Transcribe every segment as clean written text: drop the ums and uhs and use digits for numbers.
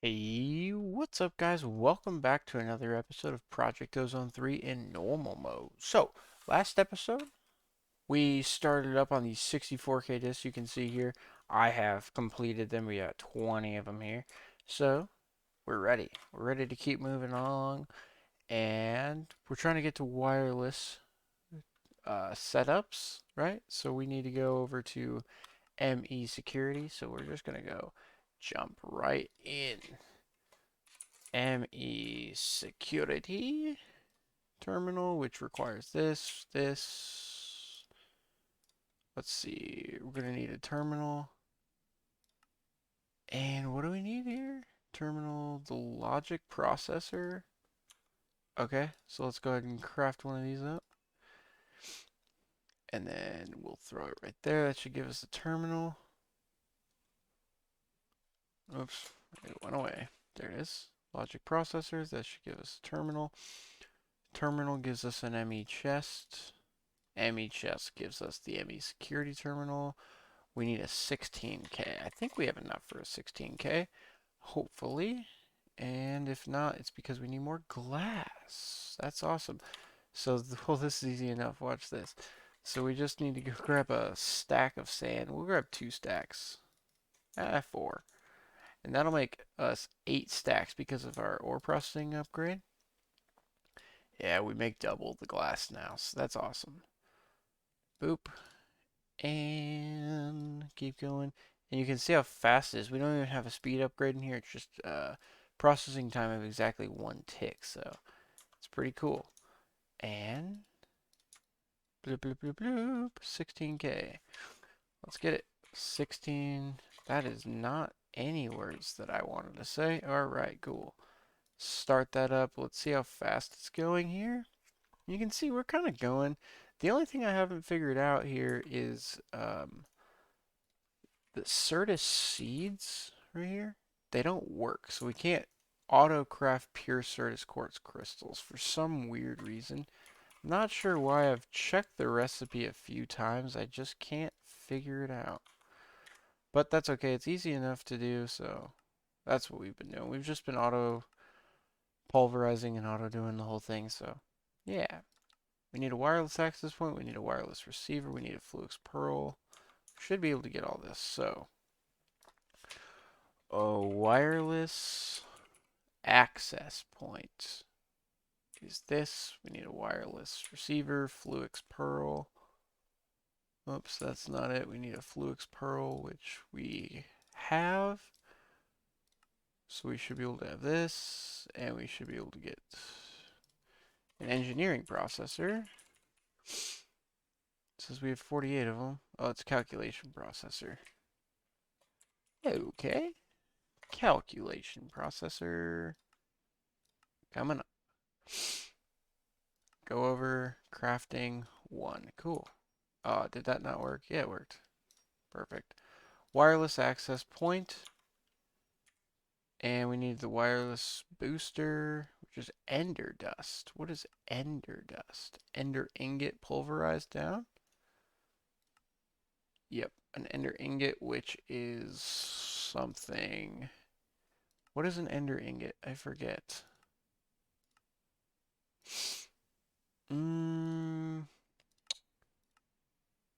Hey, what's up guys? Welcome back to another episode of Project Ozone 3 in normal mode. So, last episode, we started up on these 64K discs you can see here. I have completed them. We got 20 of them here. So, we're ready. We're ready to keep moving along. And we're trying to get to wireless setups, right? So, we need to go over to ME security. So, we're just going to go jump right in. ME security terminal, which requires this. Let's see, we're gonna need a terminal. And what do we need here? Terminal, the logic processor. Okay, so let's go ahead and craft one of these up. And then we'll throw it right there. That should give us a terminal. Oops, it went away. There it is. Logic processors, that should give us a terminal. Terminal gives us an ME chest. ME chest gives us the ME security terminal. We need a 16K. I think we have enough for a 16K, hopefully. And if not, it's because we need more glass. That's awesome. So, well, this is easy enough. Watch this. So we just need to go grab a stack of sand. We'll grab 2 stacks. 4. And that'll make us 8 stacks because of our ore processing upgrade. Yeah, we make double the glass now, so that's awesome. Boop. And keep going. And you can see how fast it is. We don't even have a speed upgrade in here. It's just processing time of exactly 1 tick. So it's pretty cool. And bloop, bloop, bloop, bloop. 16K. Let's get it. 16. That is not any words that I wanted to say. Alright, cool. Start that up. Let's see how fast it's going here. You can see we're kind of going. The only thing I haven't figured out here is the Certus seeds right here, they don't work. So we can't auto craft pure Certus quartz crystals for some weird reason. Not sure why. I've checked the recipe a few times. I just can't figure it out. But that's okay. It's easy enough to do, so that's what we've been doing. We've just been auto pulverizing and auto doing the whole thing, so yeah. We need a wireless access point. We need a wireless receiver. We need a Fluix Pearl. Should be able to get all this, so a wireless access point is this. We need a wireless receiver, Fluix Pearl. Oops, that's not it. We need a Fluix Pearl, which we have. So we should be able to have this, and we should be able to get an engineering processor. It says we have 48 of them. Oh, it's a calculation processor. Okay. Calculation processor. Coming up. Go over crafting 1. Cool. Oh, did that not work? Yeah, it worked. Perfect. Wireless access point. And we need the wireless booster, which is ender dust. What is ender dust? Ender ingot pulverized down? Yep, an ender ingot, which is something. What is an ender ingot? I forget.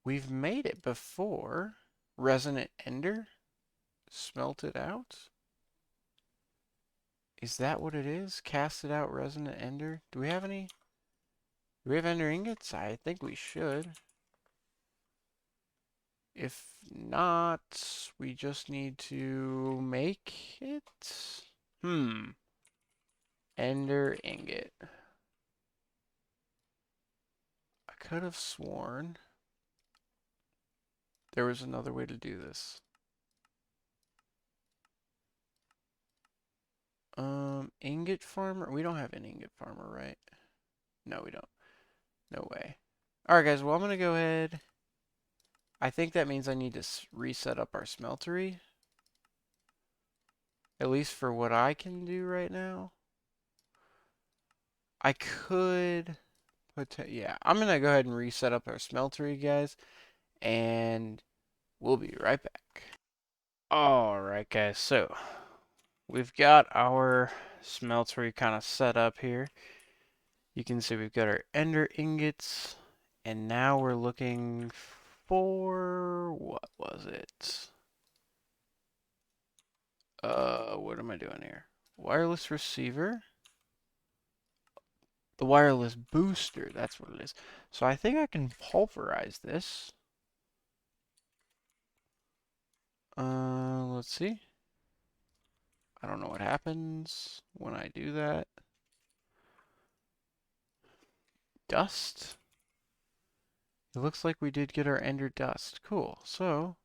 We've made it before. Resonant ender? Smelt it out? Is that what it is? Casted out resonant ender? Do we have any? Do we have ender ingots? I think we should. If not, we just need to make it. Ender ingot. I could have sworn there was another way to do this. Ingot farmer? We don't have an ingot farmer, right? No, we don't. No way. Alright, guys, well, I'm going to go ahead. I think that means I need to reset up our smeltery. At least for what I can do right now. I could yeah, I'm going to go ahead and reset up our smeltery, guys. And we'll be right back. Alright, guys, so we've got our smeltery kind of set up here. You can see we've got our ender ingots, and now we're looking for, what was it? What am I doing here? Wireless receiver. The wireless booster, that's what it is. So I think I can pulverize this. Let's see. I don't know what happens when I do that. Dust. It looks like we did get our ender dust. Cool. So,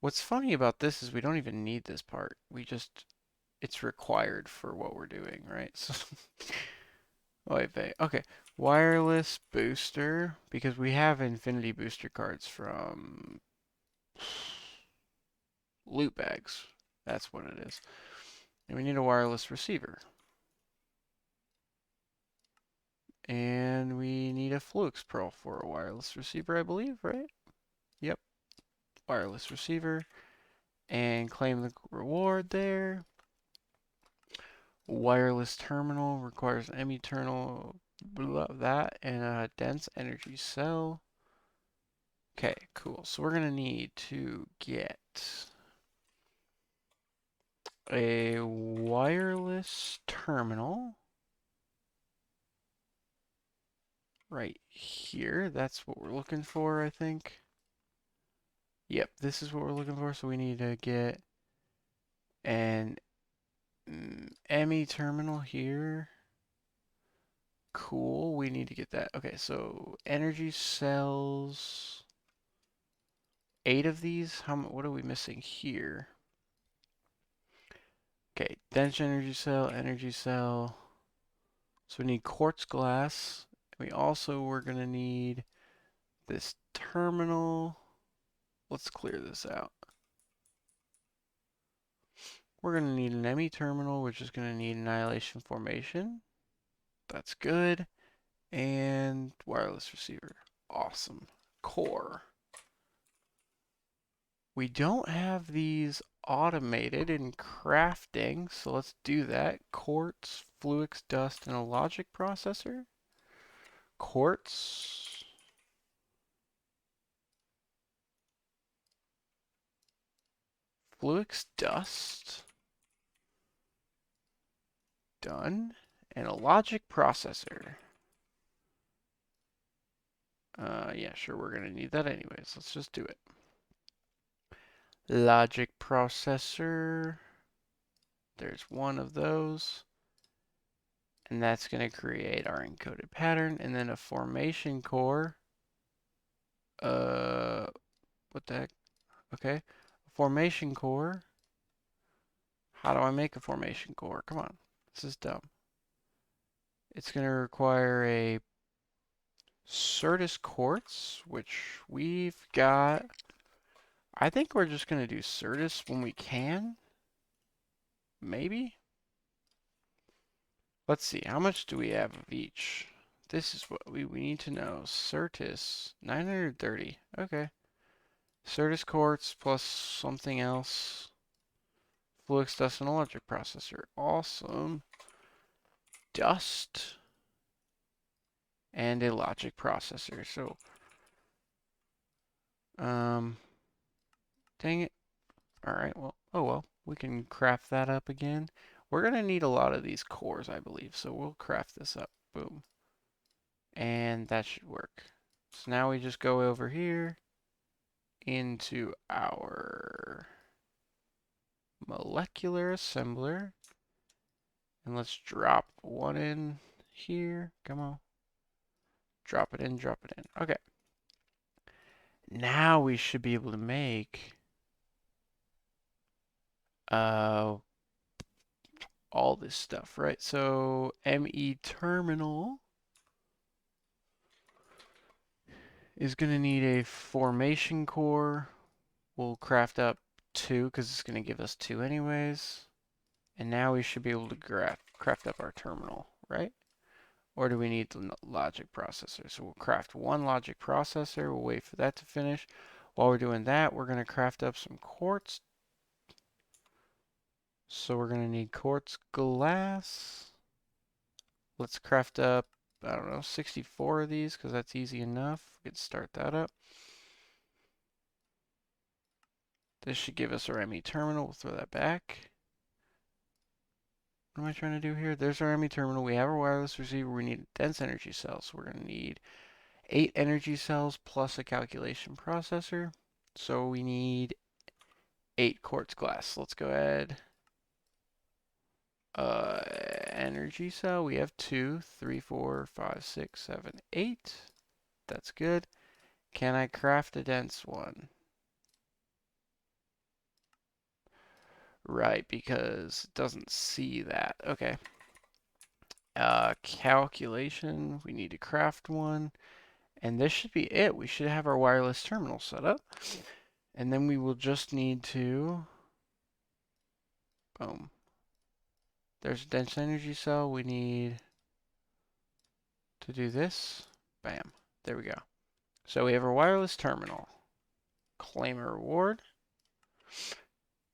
what's funny about this is we don't even need this part. It's required for what we're doing, right? So, wait. Okay. Wireless booster, because we have infinity booster cards from loot bags. That's what it is. And we need a wireless receiver. And we need a Fluix Pearl for a wireless receiver, I believe, right? Yep. Wireless receiver. And claim the reward there. Wireless terminal requires an M-eternal, that, and a dense energy cell. Okay, cool. So we're going to need to get a wireless terminal right here. That's what we're looking for, I think. Yep, this is what we're looking for. So we need to get an ME terminal here. Cool. We need to get that. Okay, so energy cells. 8 of these. What are we missing here? Okay, dense energy cell, energy cell. So we need quartz glass. We also were gonna need this terminal. Let's clear this out. We're gonna need an ME terminal, which is gonna need annihilation formation. That's good. And wireless receiver. Awesome. Core. We don't have these automated in crafting, so let's do that. Quartz, Fluix dust, and a logic processor. Quartz. Fluix dust. Done. And a logic processor. Yeah, sure, we're gonna need that anyways. Let's just do it. Logic processor. There's one of those. And that's going to create our encoded pattern. And then a formation core. What the heck? Okay. Formation core. How do I make a formation core? Come on. This is dumb. It's going to require a Certus quartz, which we've got. I think we're just going to do Certus when we can. Maybe. Let's see. How much do we have of each? This is what we need to know. Certus, 930. Okay. Certus quartz plus something else. Fluix dust and a logic processor. Awesome. Dust and a logic processor. So, dang it. All right. Well, oh well. We can craft that up again. We're gonna need a lot of these cores, I believe. So we'll craft this up. Boom. And that should work. So now we just go over here into our molecular assembler. And let's drop one in here. Come on. Drop it in, drop it in. Okay. Now we should be able to make uh all this stuff, right? So ME terminal is going to need a formation core. We'll craft up 2 because it's going to give us 2 anyways. And now we should be able to craft up our terminal, right? Or do we need the logic processor? So we'll craft 1 logic processor. We'll wait for that to finish. While we're doing that, we're going to craft up some quartz. So we're gonna need quartz glass. Let's craft up, I don't know, 64 of these because that's easy enough. We can start that up. This should give us our ME terminal. We'll throw that back. What am I trying to do here? There's our ME terminal. We have our wireless receiver. We need a dense energy cell. So we're going to need 8 energy cells plus a calculation processor. So we need 8 quartz glass. Let's go ahead. Energy cell. We have 2, 3, 4, 5, 6, 7, 8. That's good. Can I craft a dense one? Right, because it doesn't see that. Okay. Calculation. We need to craft one. And this should be it. We should have our wireless terminal set up. And then we will just need to, boom. There's a dense energy cell. We need to do this. Bam. There we go. So we have our wireless terminal. Claim a reward.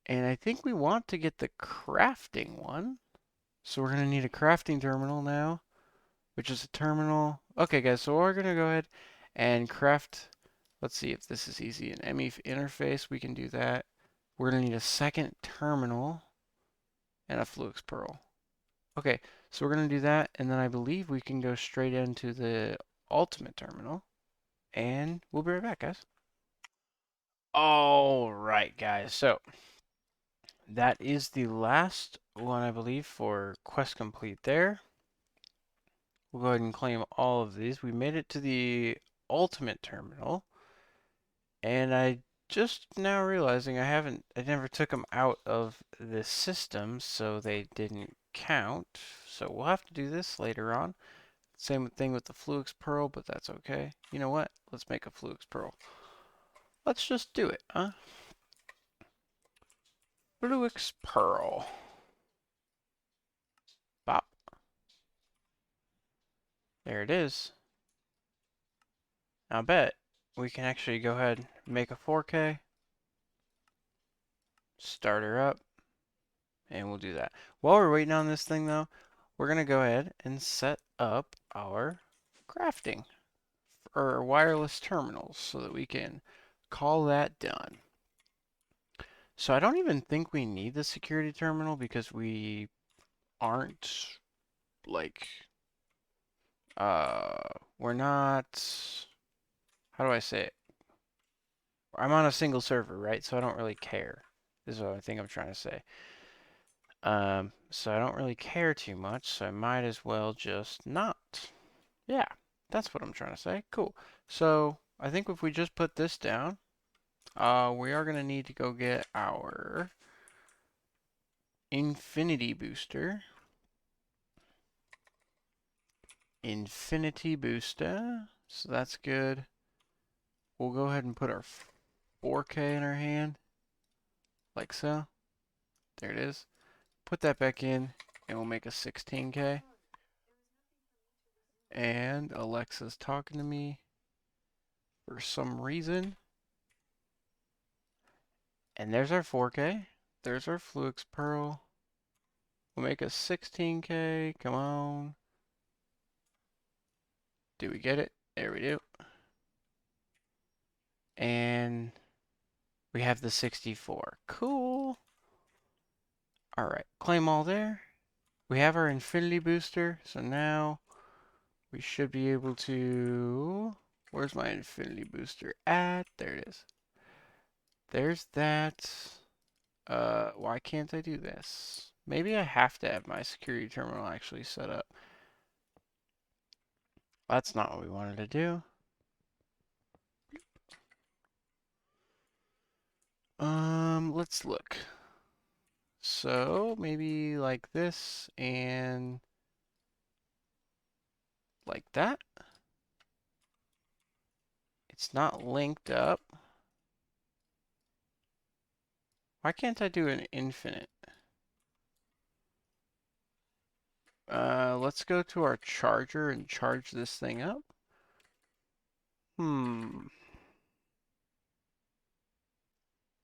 And I think we want to get the crafting one. So we're going to need a crafting terminal now, which is a terminal. Okay, guys, so we're going to go ahead and craft. Let's see if this is easy. An ME interface, we can do that. We're going to need a second terminal and a Fluix Pearl. Okay, so we're going to do that, and then I believe we can go straight into the ultimate terminal, and we'll be right back, guys. All right, guys, so that is the last one, I believe, for quest complete there. We'll go ahead and claim all of these. We made it to the ultimate terminal, and I just now realizing I never took them out of the system, so they didn't count. So we'll have to do this later on. Same thing with the Fluix Pearl, but that's okay. You know what? Let's make a Fluix Pearl. Let's just do it, huh? Fluix Pearl. Bop. There it is. Now I bet we can actually go ahead and make a 4K. Start her up. And we'll do that. While we're waiting on this thing though, we're going to go ahead and set up our crafting or wireless terminals so that we can call that done. So I don't even think we need the security terminal because we aren't like we're not, how do I say it? I'm on a single server, right? So I don't really care. This is what I think I'm trying to say. So I don't really care too much, so I might as well just not. Yeah, that's what I'm trying to say. Cool. So I think if we just put this down, we are gonna need to go get our infinity booster. Infinity booster. So that's good. We'll go ahead and put our 4K in our hand, like so. There it is. Put that back in, and we'll make a 16K. And Alexa's talking to me for some reason. And there's our 4K. There's our Fluix Pearl. We'll make a 16K. Come on. Do we get it? There we do. And we have the 64. Cool. Alright, claim all there. We have our infinity booster, so now we should be able to... Where's my infinity booster at? There it is. There's that. Why can't I do this? Maybe I have to have my security terminal actually set up. That's not what we wanted to do. Let's look. So maybe like this and like that. It's not linked up. Why can't I do an infinite? Let's go to our charger and charge this thing up.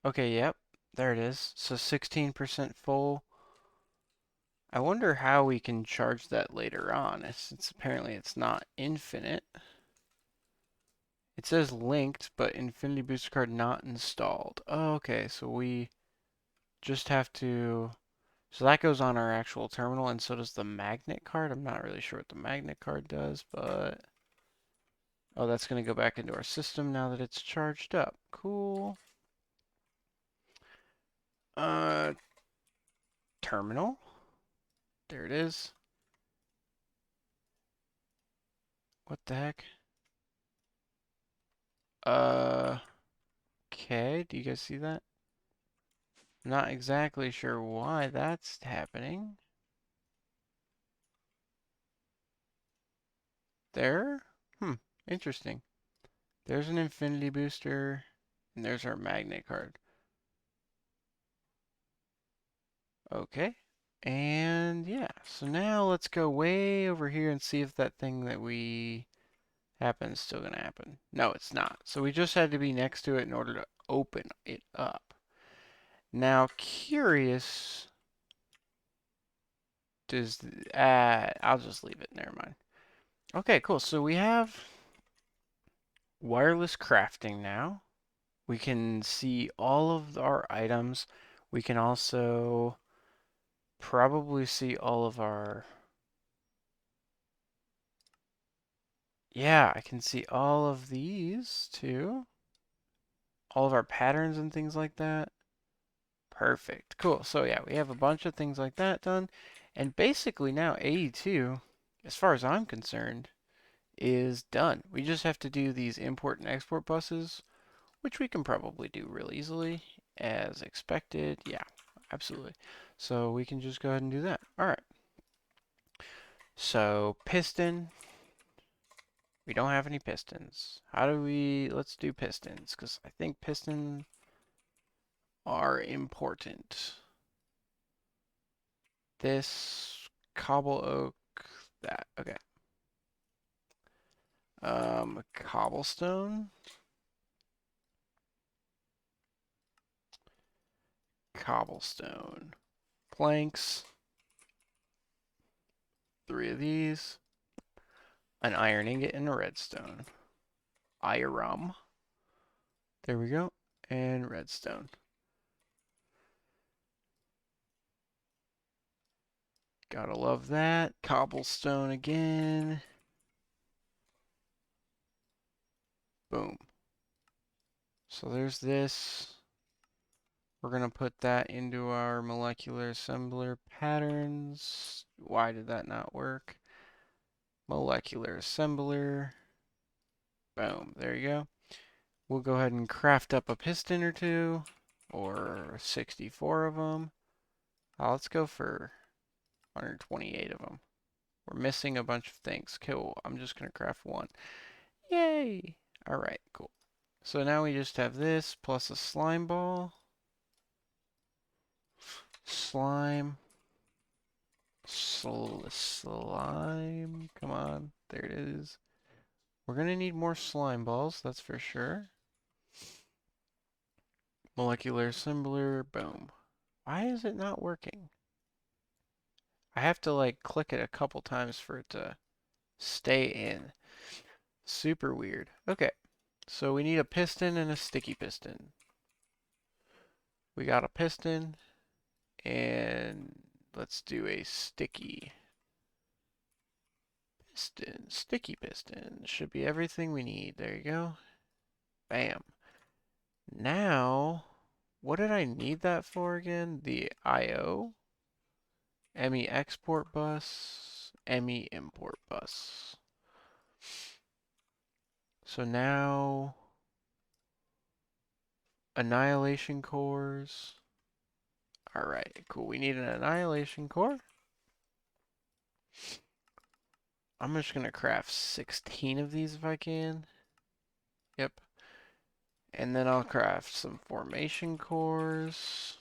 Okay, yep. There it is. So 16% full. I wonder how we can charge that later on, since apparently it's not infinite. It says linked, but Infinity Booster card not installed. Oh, okay, so we just have to... So that goes on our actual terminal, and so does the magnet card. I'm not really sure what the magnet card does, but... Oh, that's going to go back into our system now that it's charged up. Cool. Uh, terminal. There it is. What the heck? Okay, do you guys see that? Not exactly sure why that's happening. There? Interesting. There's an infinity booster, and there's our magnet card. Okay. And yeah, so now let's go way over here and see if that thing that we happen is still gonna happen. No, it's not. So we just had to be next to it in order to open it up. Now, curious, does, I'll just leave it, never mind. Okay, cool. So we have wireless crafting now. We can see all of our items. We can also probably see all of our... Yeah, I can see all of these too. All of our patterns and things like that. Perfect. Cool. So yeah, we have a bunch of things like that done. And basically now 82, as far as I'm concerned, is done. We just have to do these import and export buses, which we can probably do real easily as expected. Yeah, absolutely. So we can just go ahead and do that. All right. So piston, we don't have any pistons. How do we, let's do pistons, because I think pistons are important. This, cobble oak, that, okay. Cobblestone, cobblestone, planks, 3 of these, an iron ingot and a redstone. Iron. There we go. And redstone. Gotta love that. Cobblestone again. Boom. So there's this. We're gonna put that into our molecular assembler patterns. Why did that not work? Molecular assembler. Boom. There you go. We'll go ahead and craft up a piston or two, or 64 of them. Let's go for 128 of them. We're missing a bunch of things. Cool. I'm just going to craft one. Yay! Alright, cool. So now we just have this plus a slime ball. Slime. Slime. Come on. There it is. We're going to need more slime balls, that's for sure. Molecular assembler. Boom. Why is it not working? I have to like click it a couple times for it to stay in. Super weird. Okay. So we need a piston and a sticky piston. We got a piston, and let's do a sticky piston. Sticky piston. Should be everything we need. There you go. Bam. Now, what did I need that for again? The I/O, ME export bus, ME import bus. So now, annihilation cores. Alright, cool. We need an annihilation core. I'm just going to craft 16 of these if I can. Yep. And then I'll craft some formation cores.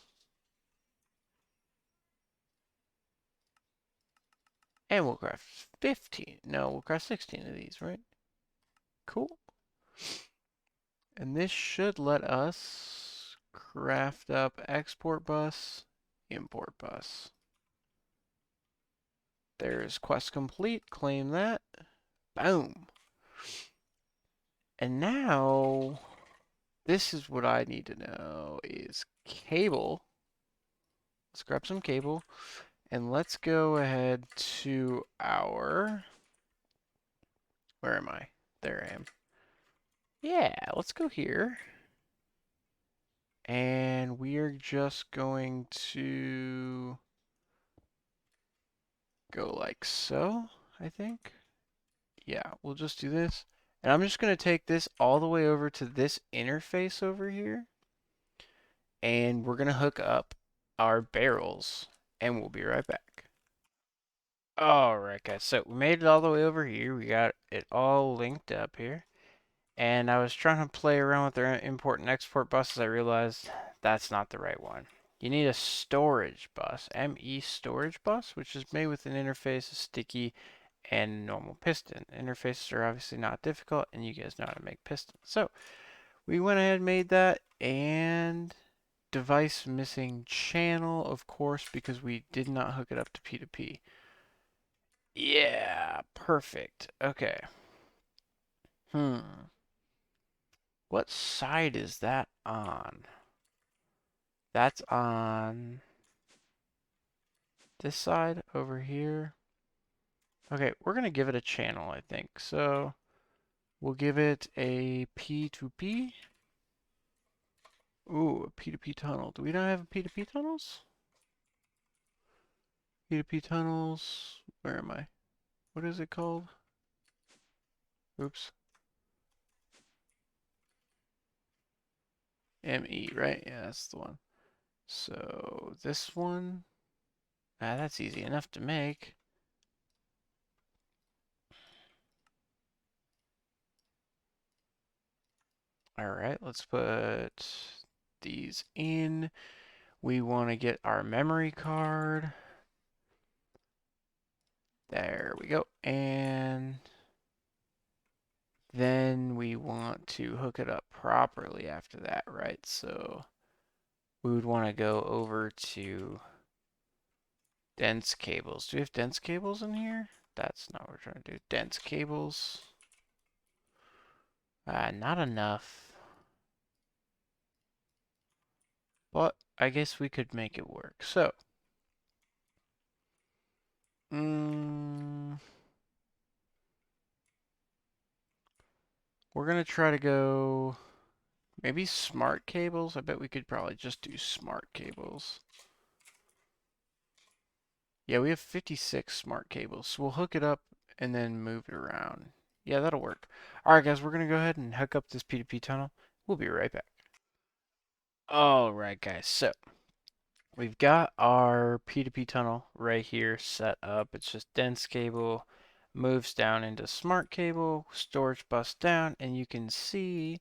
And we'll craft 15. No, we'll craft 16 of these, right? Cool. And this should let us craft up export bus, import bus. There's quest complete. Claim that. Boom. And now, this is what I need to know is cable. Let's grab some cable. And let's go ahead to our... Where am I? There I am. Yeah, let's go here. And we're just going to go like so, I think. Yeah, we'll just do this. And I'm just going to take this all the way over to this interface over here. And we're going to hook up our barrels. And we'll be right back. Alright guys, so we made it all the way over here. We got it all linked up here. And I was trying to play around with their import and export buses. I realized that's not the right one. You need a storage bus, ME storage bus, which is made with an interface, a sticky, and normal piston. Interfaces are obviously not difficult, and you guys know how to make pistons. So we went ahead and made that, and device missing channel, of course, because we did not hook it up to P2P. Yeah, perfect. Okay. What side is that on? That's on this side over here. Okay, we're going to give it a channel, I think. So we'll give it a P2P. Ooh, a P2P tunnel. Do we not have a P2P tunnels? P2P tunnels. Where am I? What is it called? Oops. ME, right? Yeah, that's the one. So this one. Ah, that's easy enough to make. Alright, let's put these in. We want to get our memory card. There we go. And then we want to hook it up properly after that, right? So we would want to go over to dense cables. Do we have dense cables in here? That's not what we're trying to do. Dense cables. Not enough. But I guess we could make it work. So, we're going to try to go maybe smart cables. I bet we could probably just do smart cables. Yeah, we have 56 smart cables. So we'll hook it up and then move it around. Yeah, that'll work. Alright guys, we're going to go ahead and hook up this P2P tunnel. We'll be right back. Alright guys, so we've got our P2P tunnel right here set up. It's just dense cable, moves down into smart cable, storage bus down, and you can see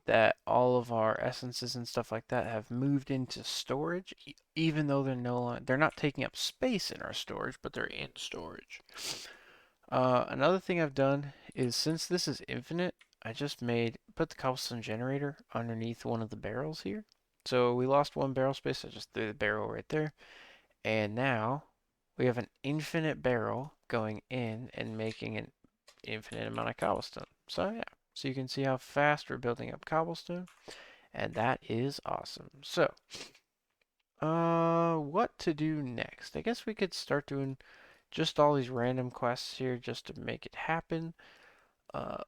that all of our essences and stuff like that have moved into storage, even though they're not taking up space in our storage, but they're in storage. Another thing I've done is, since this is infinite, I just put the cobblestone generator underneath one of the barrels here. So we lost one barrel space, I just threw the barrel right there. And now we have an infinite barrel going in and making an infinite amount of cobblestone. So yeah, so you can see how fast we're building up cobblestone, and that is awesome. So, what to do next? I guess we could start doing just all these random quests here just to make it happen.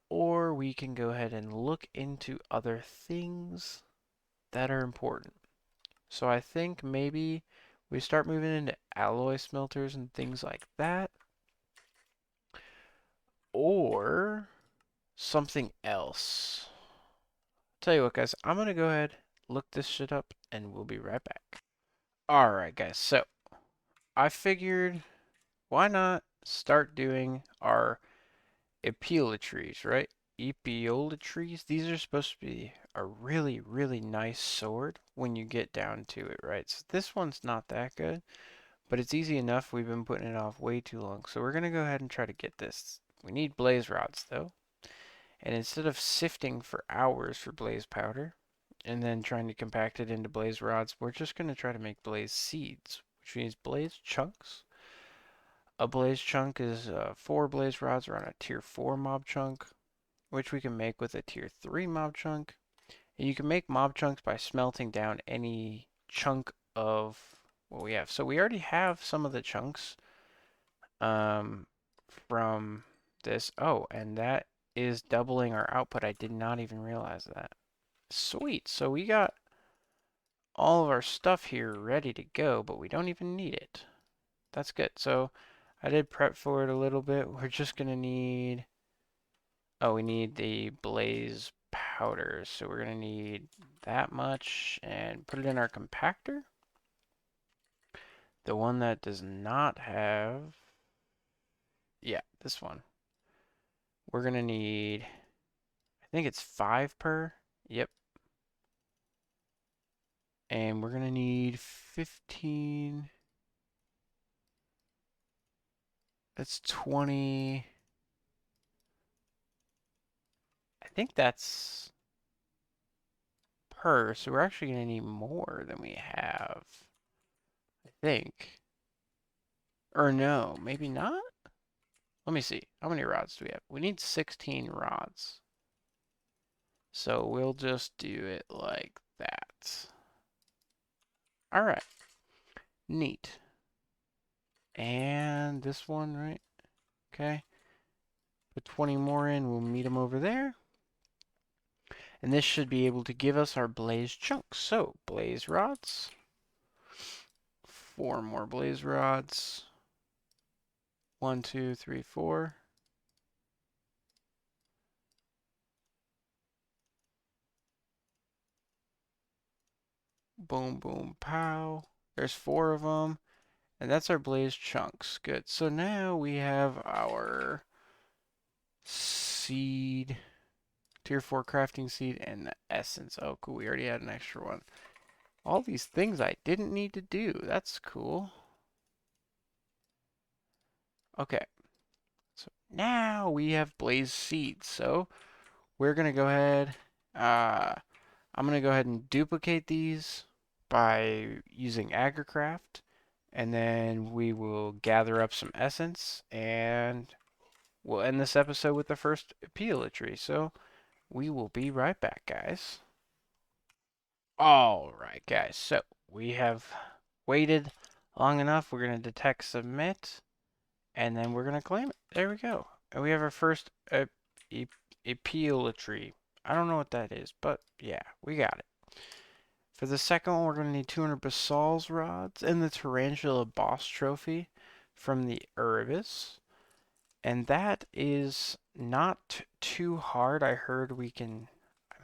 Or we can go ahead and look into other things that are important. So I think maybe we start moving into alloy smelters and things like that. Or something else. Tell you what, guys, I'm going to go ahead, look this shit up, and we'll be right back. Alright, guys, so I figured why not start doing our epiolatries, right? Epiolatries, these are supposed to be a really, really nice sword when you get down to it, right? So this one's not that good, but it's easy enough. We've been putting it off way too long. So we're going to go ahead and try to get this. We need blaze rods, though. And instead of sifting for hours for blaze powder and then trying to compact it into blaze rods, we're just going to try to make blaze seeds, which means blaze chunks. A blaze chunk is 4 blaze rods are on a tier 4 mob chunk, which we can make with a tier 3 mob chunk. And you can make mob chunks by smelting down any chunk of what we have. So we already have some of the chunks um, from this. Oh, and that is doubling our output. I did not even realize that. Sweet. So we got all of our stuff here ready to go, but we don't even need it. That's good. So I did prep for it a little bit. We're just going to need... Oh, we need the blaze powder. So we're going to need that much and put it in our compactor. The one that does not have... Yeah, this one. We're going to need... I think it's 5 per. Yep. And we're going to need 15... That's 20... I think that's per, so we're actually going to need more than we have. I think. Or no, maybe not? Let me see. How many rods do we have? We need 16 rods. So we'll just do it like that. All right. Neat. And this one, right? Okay. Put 20 more in. We'll meet them over there. And this should be able to give us our blaze chunks. So, blaze rods. 4 more blaze rods. 1, 2, 3, 4. Boom, boom, pow. There's 4 of them. And that's our blaze chunks. Good. So now we have our seed, tier 4 crafting seed, and the essence. Oh, cool. We already had an extra one. All these things I didn't need to do. That's cool. Okay. So now we have blaze seeds. So we're going to go ahead. I'm going to go ahead and duplicate these by using AgriCraft. And then we will gather up some essence and we'll end this episode with the first appeal tree. So we will be right back, guys. All right, guys. So we have waited long enough. We're going to detect submit and then we're going to claim it. There we go. And we have our first appeal tree. I don't know what that is, but yeah, we got it. For the second one, we're going to need 200 basalt rods and the Tarantula boss trophy from the Erebus. And that is not too hard. I heard I'm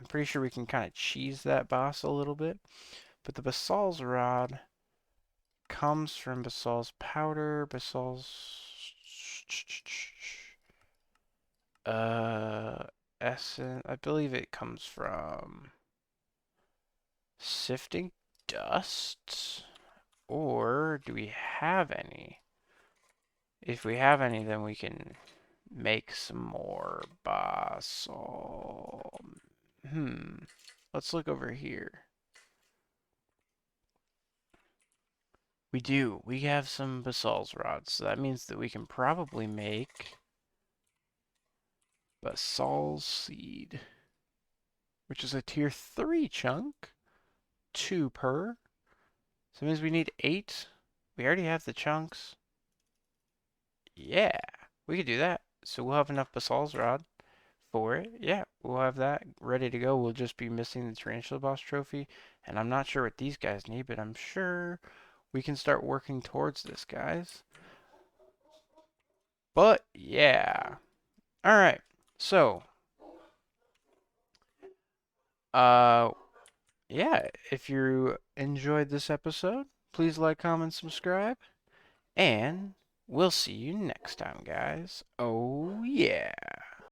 pretty sure we can kind of cheese that boss a little bit. But the basalt rod comes from basalt powder, basalt... essence. I believe it comes from sifting dust. Or do we have any? If we have any, then we can make some more basalt. Let's look over here. We do. We have some basalt rods, so that means that we can probably make basalt seed, which is a tier 3 chunk. 2 per. So that means we need 8. We already have the chunks. Yeah, we could do that. So we'll have enough basalt rod for it. Yeah, we'll have that ready to go. We'll just be missing the Tarantula Boss trophy. And I'm not sure what these guys need, but I'm sure we can start working towards this, guys. But, yeah. Alright, so. Yeah, if you enjoyed this episode, please like, comment, subscribe. And we'll see you next time, guys. Oh, yeah.